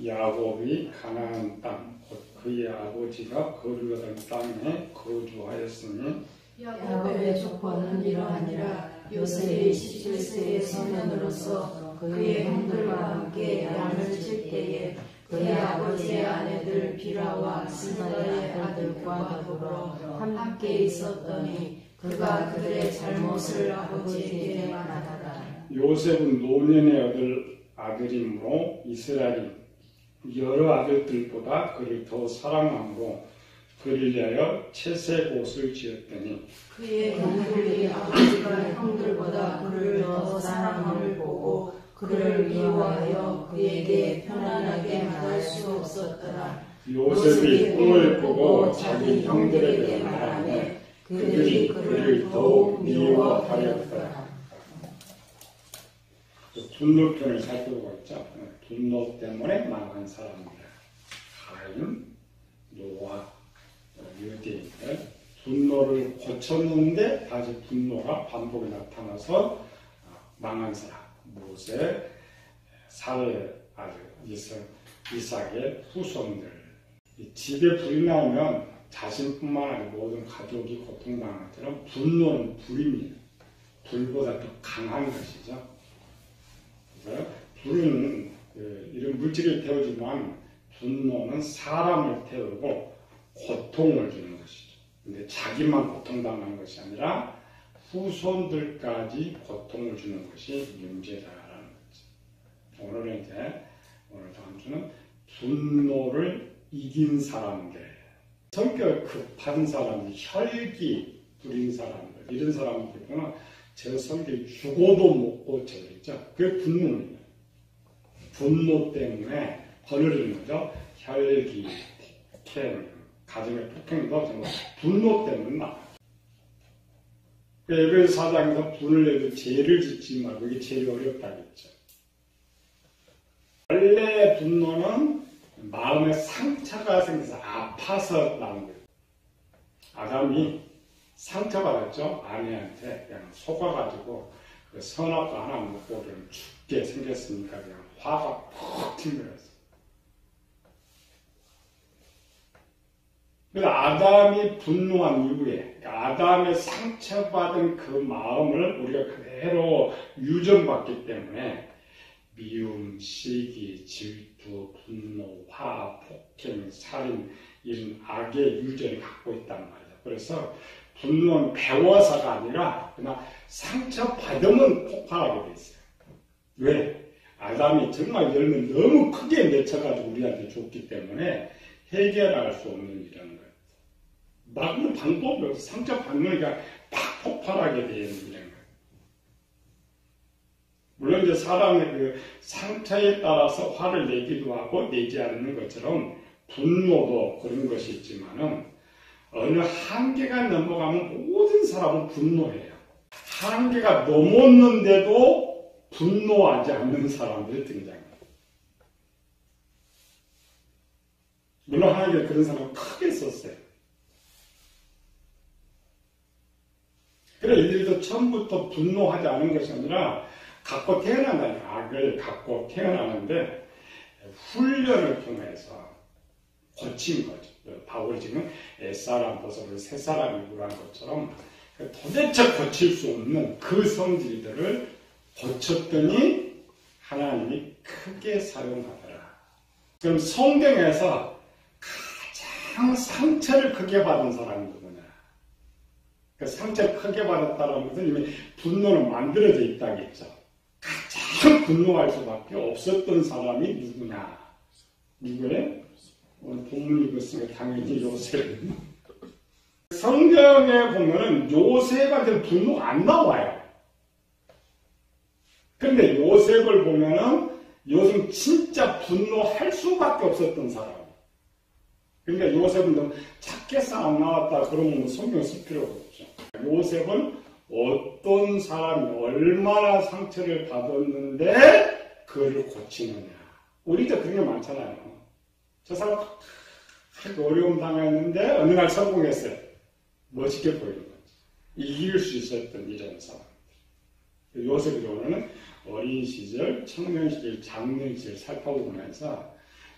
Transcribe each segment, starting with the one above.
야곱이 가나안 땅, 곧 그의 아버지가 거류하던 땅에 거주하였으니 야곱의 조건은 이러하니라. 요셉이 17세의 소년으로서 그의 형들과 함께 양을 칠 때에 그의 아버지의 아내들 비라와 스가의 아들과 더불어 함께 있었더니 그가 그들의 잘못을 아버지에게 말하더라. 요셉은 노년의 아들이므로 이스라엘이 여러 아들들보다 그를 더 사랑함으로 그를 위하여 채색 옷을 지었더니 그의 형들이 아버지가 형들보다 그를 더 사랑함을 보고 그를 미워하여 그에게 편안하게 말할 수 없었더라. 요셉이 꿈을 꾸고 자기 형들에게 말하며 그들이 그를 더욱 미워하였더라. 분노편을 살펴보고 있죠. 분노 때문에 망한 사람들, 가인, 노아, 유대인들 분노를 고쳤는데 다시 분노가 반복이 나타나서 망한 사람, 모세, 사례의 아들 이삭의 후손들. 집에 불이 나오면 자신뿐만 아니라 모든 가족이 고통당하는 것처럼 분노는 불입니다. 불보다 더 강한 것이죠. 불은 이런 물질을 태우지만 분노는 사람을 태우고 고통을 주는 것이죠. 근데 자기만 고통당하는 것이 아니라 후손들까지 고통을 주는 것이 문제다라는 거죠. 오늘 다음 주는 분노를 이긴 사람들, 성격 급한 사람들, 혈기 부린 사람들, 이런 사람들은 제 성격이 죽어도 못 고쳐졌죠. 그게 분노입니다. 분노 때문에 거느리는 거죠. 혈기, 폭행, 가정의 폭행도 정말 분노 때문에 나와요. 에베소 4장에서 분을 내도 죄를 짓지 말고 이게 제일 어렵다겠죠. 원래 분노는 마음에 상처가 생겨서 아파서 나온 거예요. 아담이 상처받았죠. 아내한테 그냥 속아가지고 그 선악과 하나 먹고 그냥 죽게 생겼으니까 그냥 화가 푹 튄 거였어요. 그래서 아담이 분노한 이후에 아담의 상처받은 그 마음을 우리가 그대로 유전받기 때문에 미움, 시기, 질투, 분노, 화, 폭행, 살인 이런 악의 유전을 갖고 있단 말이에요. 그래서 분노는 배워서가 아니라 그냥 상처받으면 폭발하게 돼 있어요. 왜? 아담이 정말 열매 너무 크게 맺혀가지고 우리한테 줬기 때문에 해결할 수 없는 이런 거예요. 막는 방법이 없어. 상처받으니까 팍 폭발하게 되는 이런 거예요. 물론 이제 사람의 그 상처에 따라서 화를 내기도 하고 내지 않는 것처럼 분노도 그런 것이 있지만은 어느 한계가 넘어가면 모든 사람은 분노해요. 한계가 넘었는데도 분노하지 않는 사람들이 등장해요. 물론 하나님께서 그런 사람을 크게 썼어요. 그래 이들도 처음부터 분노하지 않은 것이 아니라 갖고 태어난다는 악을 갖고 태어나는데 훈련을 통해서 고친 거죠. 바울이 지금 옛사람 벗어버려 새사람이 구한 것처럼 도대체 고칠 수 없는 그 성질들을 고쳤더니 하나님이 크게 사용하더라. 그럼 성경에서 가장 상처를 크게 받은 사람이 누구냐? 그 상처를 크게 받았다는 것은 이미 분노는 만들어져 있다겠죠. 가장 분노할 수밖에 없었던 사람이 누구냐? 누구예요? 오늘 본문 읽었으니까 당연히 요셉. 성경에 보면은 요셉한테 분노가 안 나와요. 근데 요셉을 보면은 요셉은 진짜 분노할 수밖에 없었던 사람. 그러니까 요셉은 너무 착해서 안 나왔다 그러면 성경 쓸 필요가 없죠. 요셉은 어떤 사람이 얼마나 상처를 받았는데 그를 고치느냐. 우리도 그런 게 많잖아요. 저 사람 어려움 당했는데 어느 날 성공했어요. 멋있게 보이는 거죠. 이길 수 있었던 이런 사람들. 요셉이 오늘은 어린 시절, 청년 시절, 장년 시절 살펴보면서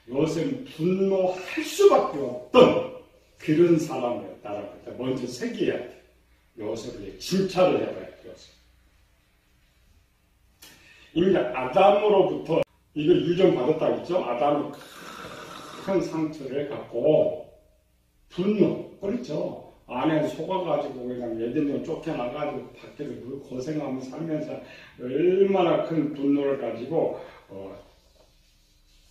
요셉은 분노할 수밖에 없던 그런 사람이었다라고 할 먼저 새겨야 돼. 요셉을 진찰을 해봐야 돼. 요셉. 이미 아담으로부터 이걸 유전받았다고 했죠. 아담은 큰 상처를 갖고 분노, 그렇죠. 안에 속아가지고 그냥 예전에 쫓겨나가지고 밖에서 그 고생하며 살면서 얼마나 큰 분노를 가지고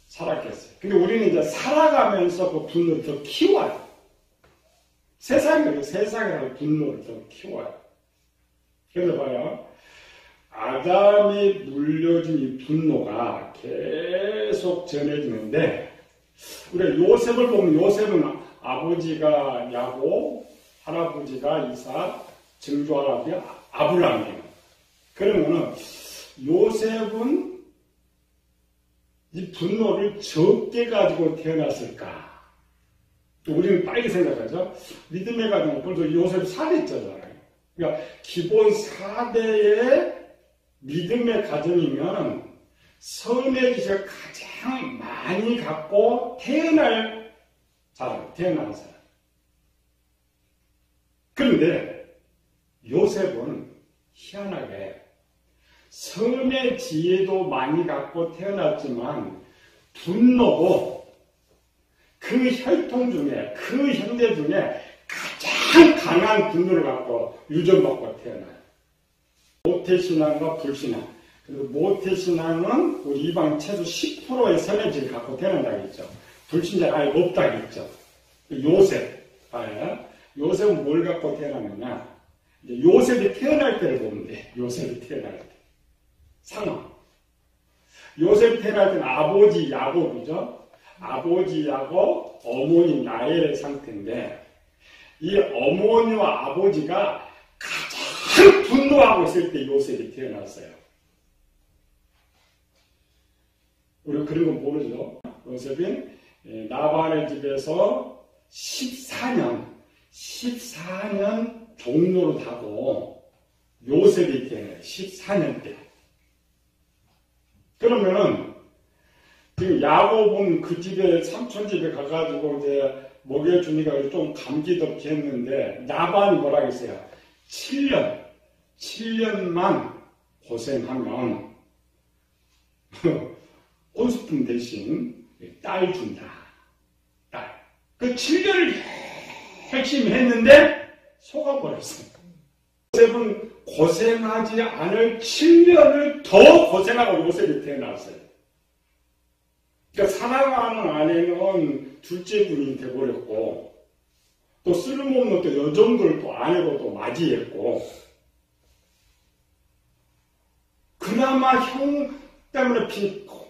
살았겠어요. 근데 우리는 이제 살아가면서 그 분노를 더 키워요. 세상이라는 분노를 더 키워요. 그래서 봐요. 아담이 물려준 이 분노가 계속 전해지는데, 우리가 요셉을 보면 요셉은 아버지가 야곱, 할아버지가 이삭, 증조할아버지 아브라함이에요. 그러면은 요셉은 이 분노를 적게 가지고 태어났을까? 우리는 빨리 생각하죠. 믿음의 가정, 그래도 요셉 4대잖아요. 그러니까 기본 4대의 믿음의 가정이면 선의 기세가 가장 많이 갖고 태어난 사람. 그런데 요셉은 희한하게 선의 지혜도 많이 갖고 태어났지만 분노도 그 혈통 중에, 그 형제 중에 가장 강한 분노를 갖고 유전받고 태어나요. 모태신앙과 불신앙. 그리고 모태신앙은 우리 이방 최소 10%의 선의지를 갖고 태어난다고 했죠. 불신자가 아예 없다고 했죠. 요셉. 요셉은 뭘 갖고 태어났느냐. 요셉이 태어날 때를 보면 돼. 요셉이 태어날 때. 상황. 요셉이 태어날 때는 아버지 야곱이죠. 아버지 야곱, 어머니 라헬의 상태인데, 이 어머니와 아버지가 가장 분노하고 있을 때 요셉이 태어났어요. 우리 그런 건 모르죠. 요셉은 라반의 집에서 14년 종로로 타고 요셉이 태어나요. 14년 때. 그러면은 지금 야곱은 그 집에 삼촌 집에 가가지고 이제 먹여주니까 좀 감기덥게 했는데 라반이 뭐라 했어요? 7년만 고생하면 온수품 대신 딸 준다. 딸. 그 7년을 열심히 했는데 속아버렸어요. 요셉은 고생하지 않을 7년을 더 고생하고 요셉이 태어났어요. 그러니까 사랑하는 아내는 둘째분이 돼버렸고, 또 쓸모없는 또 여종들 또 아내로 또 맞이했고, 그나마 형 때문에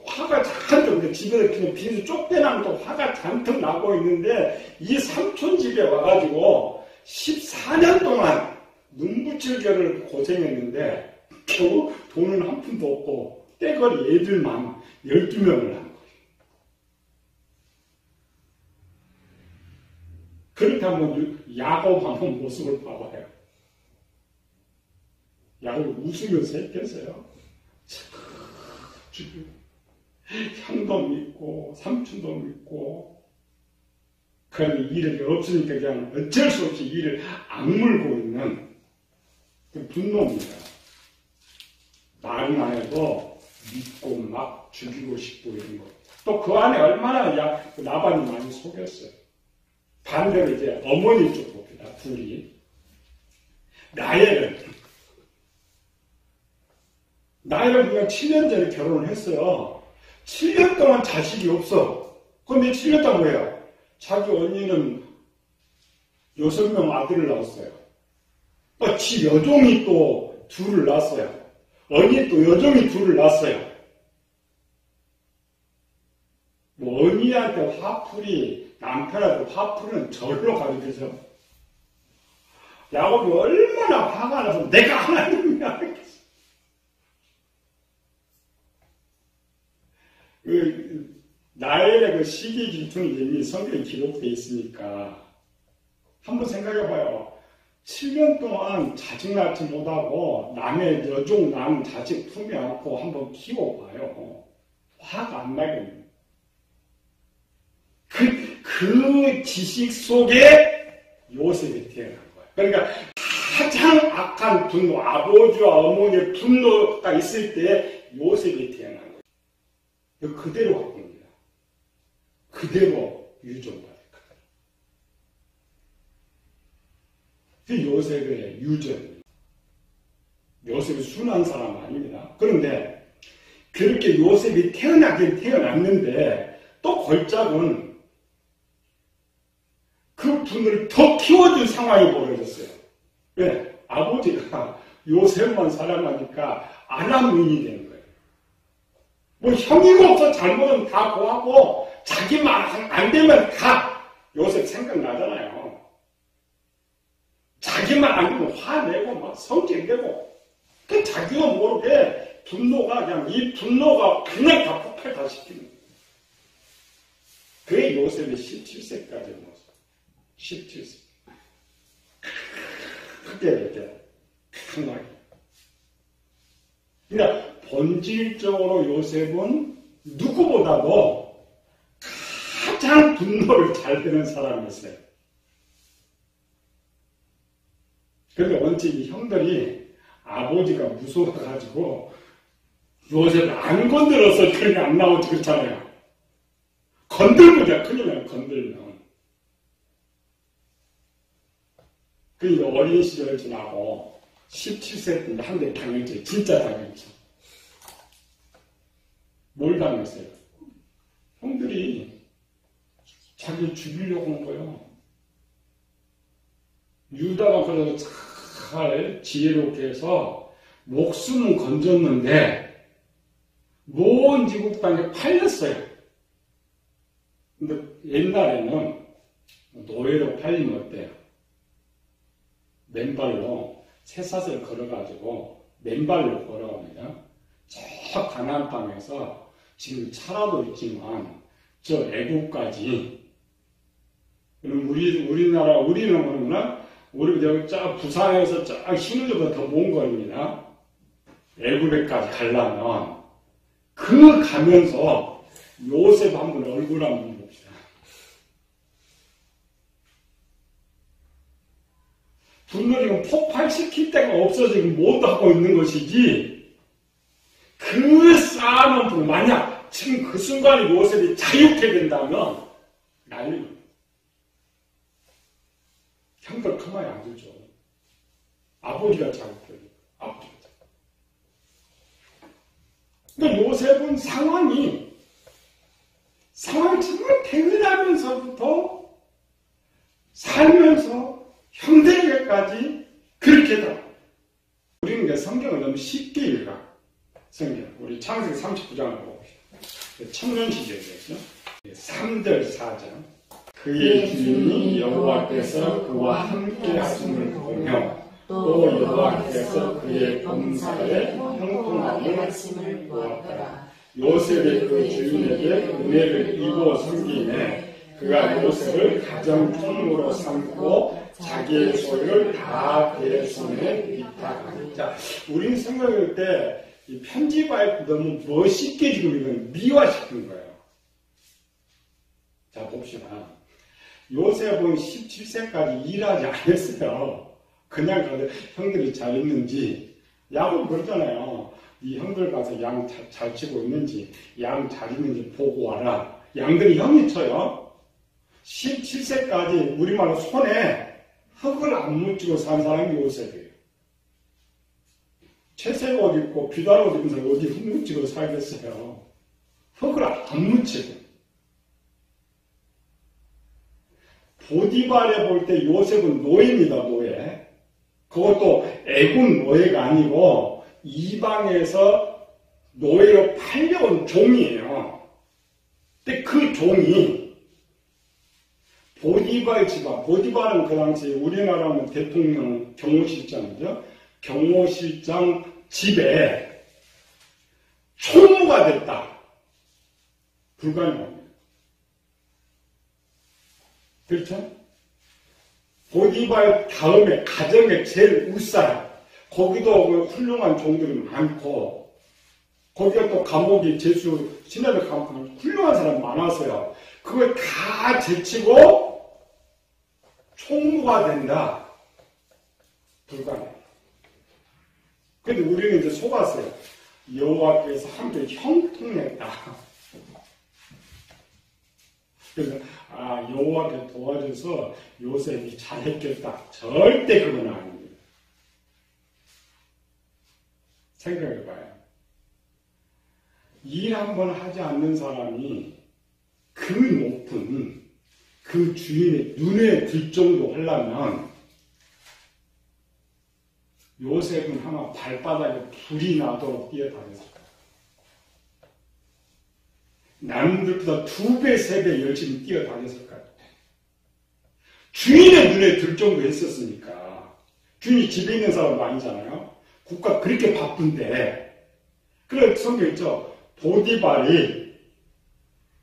화가 잔뜩, 집에서 그냥 빈수 쫓겨나면 또 화가 잔뜩 나고 있는데, 이 삼촌 집에 와가지고 14년 동안 눈붙일겨를 고생했는데, 겨우 돈은 한 푼도 없고, 떼거리 애들만 12명을 한 거예요. 그렇다면 야곱 한번 모습을 봐봐요. 야곱 웃으면서 했겠어요. 형도 믿고 삼촌도 믿고, 그런 일이 없으니까 그냥 어쩔 수 없이 일을 악물고 있는 그 분노입니다. 말은 안 해도 믿고 막 죽이고 싶고 이런 거. 또 그 안에 얼마나 라반이 많이 속였어요. 반대로 이제 어머니 쪽 봅니다. 둘이. 라헬은 그냥 7년 전에 결혼을 했어요. 7년 동안 자식이 없어. 그런데 7년 동안 왜요? 자기 언니는 6명 아들을 낳았어요. 지 여종이 또 둘을 낳았어요. 언니 또 여종이 둘을 낳았어요. 뭐 언니한테 화풀이, 남편한테 화풀이는 절로 가르쳐서 야곱이 얼마나 화가 나서 내가 하나님이야. 나엘의 그 시기 질투는 이미 성경에 기록되어 있으니까 한번 생각해봐요. 7년 동안 자식 낳지 못하고 남의 여종 낳은 자식 품에 안고 한번 키워봐요. 화가 안 나겠네. 그 지식 속에 요셉이 태어난 거예요. 그러니까 가장 악한 분노, 아버지와 어머니의 분노가 있을 때 요셉이 태어난 거예요. 그대로 바꿉니다. 그대로 유전받을 거예요. 그 요셉의 유전. 요셉이 순한 사람 아닙니다. 그런데 그렇게 요셉이 태어나긴 태어났는데 또 골짝은 그 분을 더 키워준 상황이 벌어졌어요. 왜? 아버지가 요셉만 사랑하니까 아람인이 된 거예요. 뭐 형이가 없어 잘못은 다 고하고 자기 말 안 되면 다 요셉 생각나잖아요. 자기 말 안 되면 화내고 막 성질내고 그 자기가 모르게 분노가 그냥 이 분노가 그냥 다 폭발 다 시키는 거예요. 그게 요셉의 17세까지 모습. 17세. 크게 이렇게 강하게. 그러니까 본질적으로 요셉은 누구보다도 가장 분노를 잘 드는 사람이었어요. 그런데 원체 이 형들이 아버지가 무서워가지고 요셉을 안 건드려서 그냥 안 나오지 그렇잖아요. 건들보자 큰일 나요. 건들면. 그 어린 시절을 지나고 17세 때 한 대 당했죠. 진짜 당했죠. 뭘 당했어요? 형들이 자기를 죽이려고 한 거예요. 유다가 그래서 잘 지혜롭게 해서 목숨은 건졌는데 모은 지국 땅에 팔렸어요. 근데 옛날에는 노예로 팔리면 어때요? 맨발로 쇠사슬 걸어가지고 맨발로 걸어갑니다. 저 가나안 땅에서 지금 차라도 있지만 저 애국까지 그럼 우리나라 우리는 뭐냐? 우리 여기 쫙 부산에서 쫙 신우주보다 더 먼 거입니다. 애국에까지 가려면 그 가면서 요셉 한번 얼굴 한번 봅시다. 분노를 폭발시킬 데가 없어 지금 못 하고 있는 것이지. 그 쌓아놓은 분 만약 지금 그 순간에 요셉이 자유케 된다면 난리. 형들 가만히 안 두죠. 아버지가 자극해요. 아버지가. 근데 요셉은 상황이 정말 태어나면서부터 살면서 형들에게까지 그렇게 다. 우리는 성경을 너무 쉽게 읽어. 성경. 우리 창세기 39장을 보고 청년 시대겠죠. 3절 4절. 그의 주인이 여호와께서 그와 함께 하심을 보며 또 여호와께서 그의 범사에 형통하게 하심을 보았더라. 요셉이 그 주인에게 은혜를 입어 섬기매 그가 요셉을 가정통으로 삼고 자기의 소유를 다 그의 손에 위탁하니. 자, 우리는 생각할 때 이 편집할 때 너무 멋있게 지금 이건 미화시킨 거예요. 자, 봅시다. 요셉은 17세까지 일하지 않았어요. 그냥 형들이 잘 있는지, 야곱 그러잖아요. 이 형들 가서 양 잘 치고 있는지, 양 잘 있는지 보고 와라. 양들이 형이 쳐요. 17세까지 우리말로 손에 흙을 안 묻히고 산 사람이 요셉이에요. 채색 옷 입고 비단 옷 입은 사람이 어디 흙 묻히고 살겠어요. 흙을 안 묻히고. 보디발에 볼 때 요셉은 노예입니다, 노예. 그것도 애군 노예가 아니고 이방에서 노예로 팔려온 종이에요. 근데 그 종이 보디발 집안, 보디발은 그 당시 우리나라는 대통령 경호실장이죠. 경호실장 집에 총무가 됐다. 불가능합니다. 그렇죠? 보디발 다음에 가정의 제일 윗사람. 거기도 훌륭한 종들이 많고, 거기가 또 감옥이 제수, 신하들 감옥 훌륭한 사람이 많았어요. 그걸 다 제치고 총무가 된다. 불가능해. 근데 우리는 이제 속았어요. 여호와께서 함께 형통했다. 그래서 여호와께 도와줘서 요셉이 잘했겠다. 절대 그건 아닙니다. 생각해봐요. 일 한번 하지 않는 사람이 그 높은 그 주인의 눈에 들 정도 하려면 요셉은 아마 발바닥에 불이 나도록 뛰어다녔을 거예요. 남들보다 2배, 3배 열심히 뛰어다녔을 거예요. 주인의 눈에 들 정도 했었으니까. 주인이 집에 있는 사람도 아니잖아요. 국가 그렇게 바쁜데. 그래, 성경 있죠. 보디발이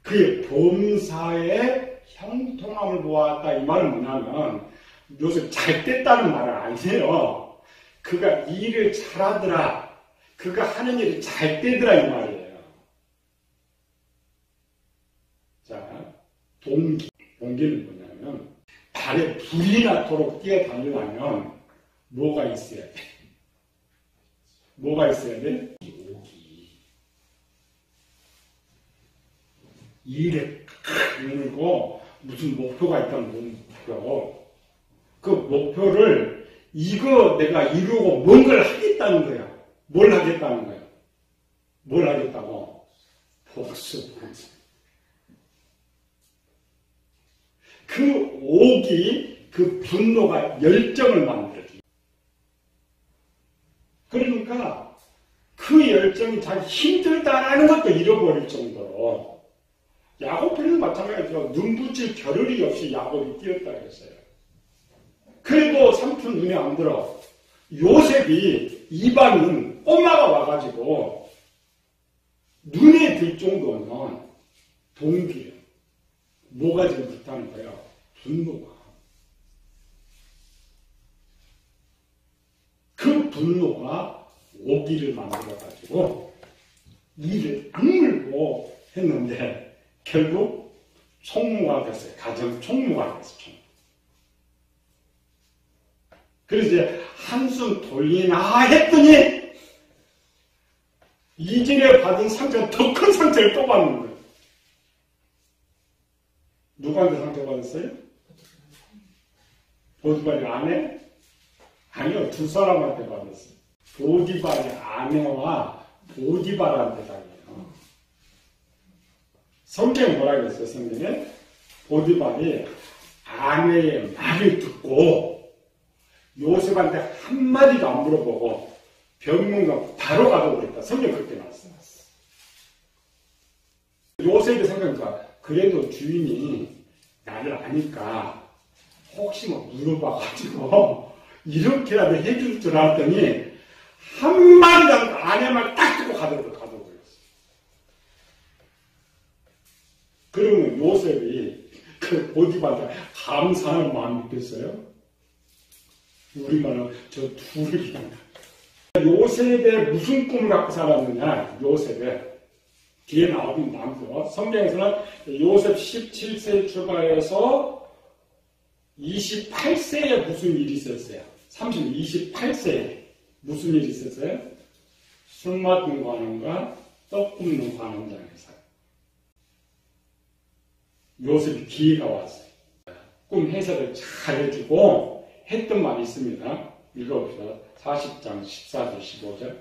그의 범사의 형통함을 보았다. 이 말은 뭐냐면 요셉 잘 됐다는 말은 아니에요. 그가 일을 잘하더라. 그가 하는 일이 잘 되더라 이 말이에요. 자, 동기는 뭐냐면 발에 불이 나도록 뛰어다니려면 뭐가 있어야 돼? 뭐가 있어야 돼? 오기. 일에 이르고 무슨 목표가 있다는 목표. 그 목표를 이거 내가 이루고 뭔가를 하겠다는 거야. 뭘 하겠다는 거야? 뭘 하겠다고? 복수. 그 옥이, 그 분노가 열정을 만들어줘. 그러니까 그 열정이 자기 힘들다라는 것도 잃어버릴 정도로 야곱편은 마찬가지로 눈붙일 겨를이 없이 야곱이 뛰었다 그랬어요. 그래도 삼촌 눈에 안 들어. 요셉이 이방인 엄마가 와가지고 눈에 들 정도는 동기예요. 뭐가 지금 그렇다는 거야? 분노가. 그 분노가 오기를 만들어가지고 일을 악물고 했는데 결국 총무가 됐어요. 가정 총무가 됐어요. 그래서 이제 한숨 돌리나 했더니 이전에 받은 상처가 더 큰 상처를 또 받는 거예요. 누구한테 상처 받았어요? 보디발의 아내? 아니요, 2사람한테 받았어요. 보디발의 아내와 보디발한테 당해요. 성경에 뭐라 그랬어요? 성경에 보디발이 아내의 말을 듣고 요셉한테 한마디도 안 물어보고 병문가 바로 가고 그랬다. 성경 그렇게 나왔어요. 요셉이 생각하니까 그래도 주인이 나를 아니까 혹시 뭐 물어봐가지고 이렇게라도 해줄 줄 알았더니 한마디도 안 하고 아내 말 딱 듣고 가더라고요. 그러면 요셉이 그 보디발한테 감사하는 마음이 있겠어요? 우리말로 저 둘이 요셉의 무슨 꿈을 갖고 살았느냐? 요셉의 뒤에 나오는 남도 성경에서는 요셉 17세 출발해서 28세에 무슨 일이 있었어요? 28세에 무슨 일이 있었어요? 술 맡는 관원과 떡 굽는 관원장에서 요셉이 기회가 왔어요. 꿈 해석을 잘 해주고 했던 말이 있습니다. 읽어봅시다. 40장 14절 15절.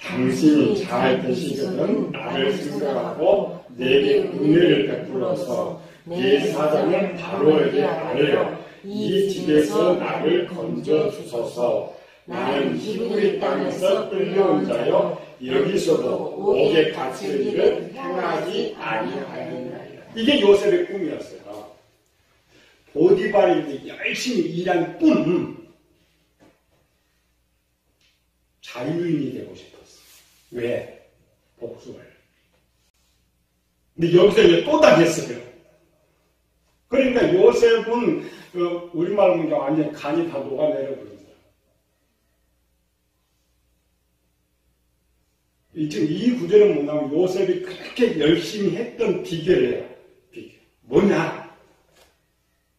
당신이 잘 되시거든 나를 생각하고 내게 은혜를 베풀어서 내 사장을 바로에게 알려 이 집에서 나를 건져 주소서. 나는 히브리 땅에서 끌려온 자여 여기서도 옥에 갇힐 일을 행하지 아니하였나이다. 이게 요셉의 꿈이었어요. 보디발이 열심히 일한 꿈, 자유인이 되고 싶었어. 왜? 복수를. 근데 여기서 이제 또 당했어요. 그러니까 요셉은 우리말로 보면 완전 간이 다 녹아내려버린 사람. 지금 이 구절은 뭐냐면 요셉이 그렇게 열심히 했던 비결이에요. 비결. 뭐냐?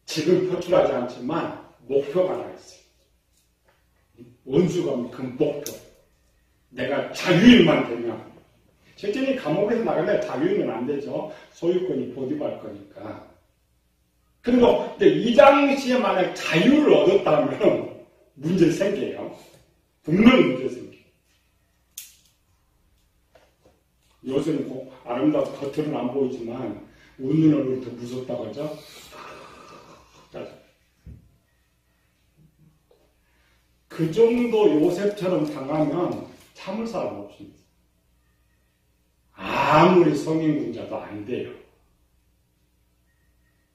지금 표출하지 않지만 목표가 하나 있어요. 원수가 그 목표. 내가 자유인만 되면. 실제로 감옥에서 나가면 자유인은 안 되죠. 소유권이 보디발 거니까. 그리고 근데 이 당시에 만약 자유를 얻었다면 문제 생겨요. 분명히 문제 생겨요. 요새는 꼭 아름답고 겉으로는 안 보이지만 웃는 얼굴이 더 무섭다고 하죠. 그 정도 요셉처럼 당하면 참을 사람 없습니다. 아무리 성인군자도 안 돼요.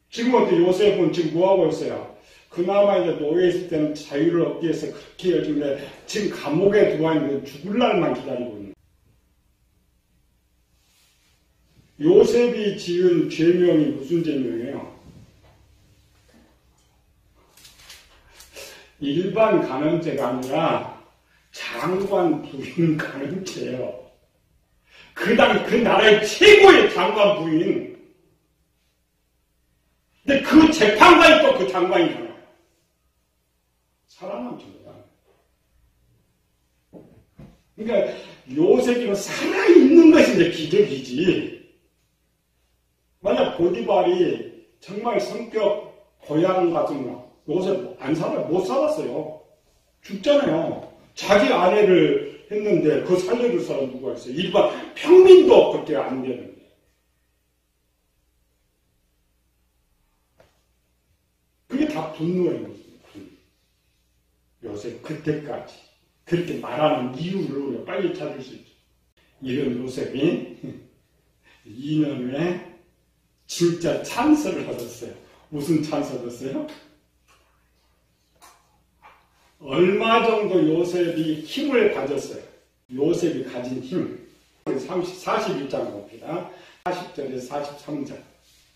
지금 어때 요셉은 지금 뭐하고 있어요? 그나마 이제 노예에 있을 때는 자유를 얻기 위해서 그렇게 열심히 지금 감옥에 들어와 있는데 죽을 날만 기다리고 있는 거예요. 요셉이 지은 죄명이 무슨 죄명이에요? 일반 간음죄가 아니라 장관 부인 간음죄예요. 그 나라의 최고의 장관 부인. 근데 그 재판관이 또 그 장관이잖아요. 살아남습니다. 그러니까 요셉이는 살아있는 것이 이제 기적이지. 만약 보디발이 정말 성격 고양 같은 거, 요셉 안 살아요. 못 살았어요. 죽잖아요. 자기 아내를 했는데 그거 살려줄 사람 누가 있어요? 일반 평민도 그렇게 안 되는데. 그게 다 분노인 거죠. 요셉 그때까지 그렇게 말하는 이유를 우리가 빨리 찾을 수 있죠. 이런 요셉이 2년 후에 진짜 찬스를 얻었어요. 무슨 찬스 얻었어요? 얼마 정도 요셉이 힘을 가졌어요. 요셉이 가진 힘. 41장 봅니다. 40절에서 43절.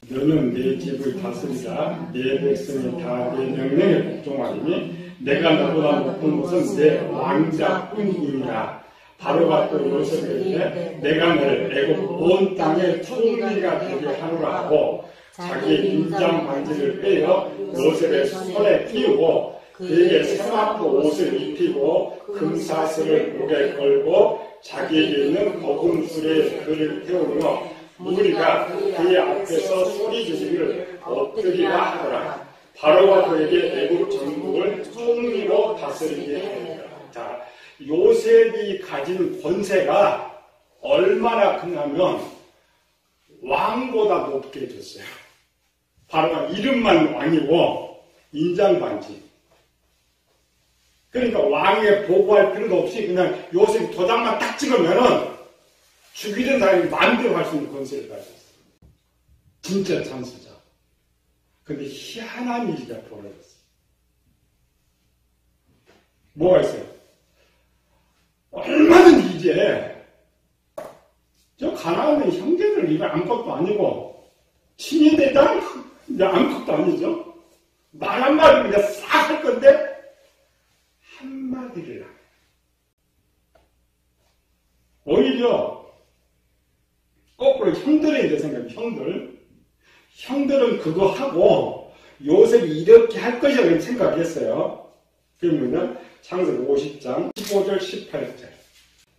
너는 내 집을 다스리라. 내 백성이 다 내 명령에 복종하리니 내가 너보다 높은 것은 내 왕자뿐이니라. 바로가 또 요셉에게 내가 너를 애굽 온 땅의 총리가 되게 하노라 하고 자기 인장 반지를 빼어 요셉의 손에 띄우고 그에게 세마포 옷을 입히고 금사슬을 목에 걸고 자기에게 있는 거금술에 그를 태우며 무리가 그의 앞에서 소리 지르기를 엎드리라 하더라. 바로가 그에게 애굽 전국을 총리로 다스리게 하니라. 자, 요셉이 가진 권세가 얼마나 크냐면 왕보다 높게 해줬어요. 바로가 이름만 왕이고 인장 반지. 그러니까 왕에 보고할 필요도 없이 그냥 요셉 도장만 딱 찍으면은 죽이는 사람이 마음대로 할 수 있는 권세를 가졌어요. 진짜 찬스죠. 근데 희한한 일이 벌어졌어요. 뭐가 있어요? 얼마든지 이제 저 가나안의 형제들 이거 아무것도 아니고 친위대장 이제 아무것도 아니죠. 말 한마디로 그냥 싹 할 건데 한마디를 안 해요. 오히려 거꾸로 형들에 대해 생각해요. 형들은 그거 하고 요셉이 이렇게 할 것이라고 생각했어요. 그러면 창세기 50장 15절 18절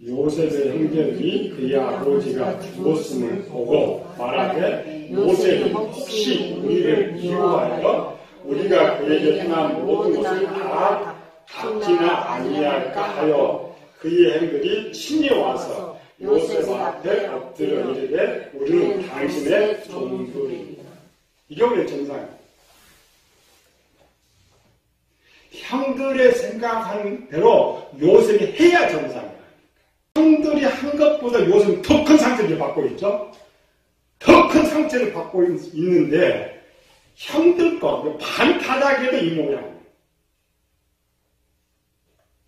요셉의 형제들이 그의 아버지가 죽었음을 보고 말하되 요셉이 혹시 우리를 미워하여 우리가 그에게 행한 모든 것을 다 갚지나 아니할까 하여 그의 형들이 친히 와서 요셉 앞에 엎드려 이르되 우리는 당신의 종들이니라. 이게 우리의 정상이에요. 형들의 생각하는 대로 요셉이 해야 정상이에요. 형들이 한 것보다 요셉은 더 큰 상처를 받고 있죠. 더 큰 상처를 받고 있는데 형들 거 반타작에도 이 모양이에요.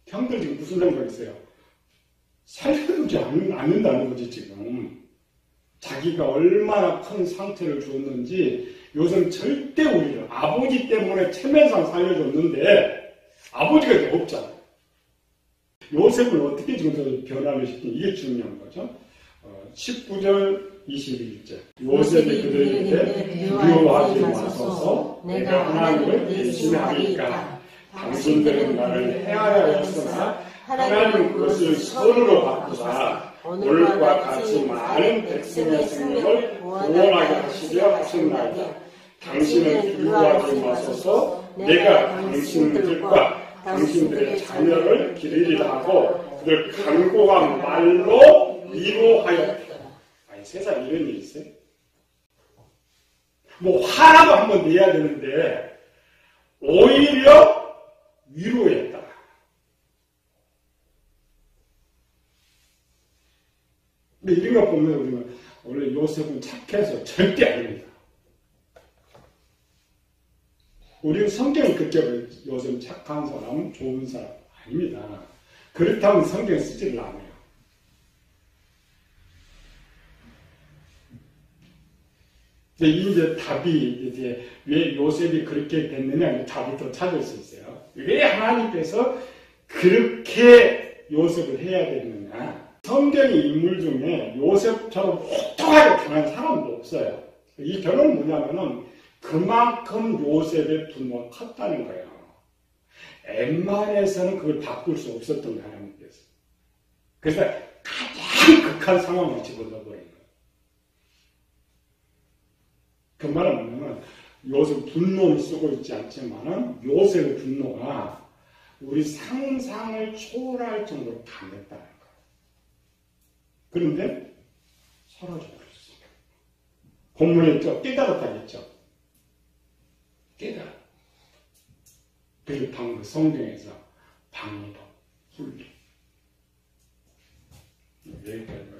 형들 지금 무슨 생각이 있어요? 살려주지 않는다는 거지 지금. 자기가 얼마나 큰 상처를 줬는지 요즘 절대 우리를 아버지 때문에 체면상 살려줬는데 아버지가 이제 없잖아요. 요셉을 어떻게 지금 변화를 시키는 이게 중요한 거죠. 19절 21절 요셉이 그들에게 미워하지 마소서 내가 하나님을 열심히 하니까 당신들은 나를 해하였으나 하나님 그것을 선으로 바꾸사 오늘과 같이 많은 백성의 생명을 구원하게 하시려 하셨나이다. 당신은 두려워하지 마소서 내가 당신들과 당신들의 자녀를 기르리라 하고 그들 간곡한 말로 위로하였다. 아니 세상에 이런 일이 있어요? 뭐 화라도 한번 내야 되는데 오히려 위로했다. 근데 이런 거 보면 우리는 원래 요셉은 착해서 절대 아닙니다. 우리는 성경을 그렇게 요셉은 착한 사람, 좋은 사람 아닙니다. 그렇다면 성경 쓰지를 않아요. 근데 이제 답이 이제 왜 요셉이 그렇게 됐느냐 답이 또 찾을 수 있어요. 왜 하나님께서 그렇게 요셉을 해야 됐느냐? 성경의 인물 중에 요셉처럼 혹독하게 당한 사람도 없어요. 이 결론은 뭐냐면은 그만큼 요셉의 분노가 컸다는 거예요. 웬만해서는 그걸 바꿀 수 없었던 거예요, 하나님께서. 그래서 가장 극한 상황을 집어넣어버린 거예요. 그 말은 뭐냐면 요셉 분노를 쓰고 있지 않지만은 요셉의 분노가 우리 상상을 초월할 정도로 강했다는 거예요. 그런데 사라져버렸어요. 본문에 깨달았다겠죠. 깨달아. 그래서 방금 성경에서 방법, 훈련. 여기까지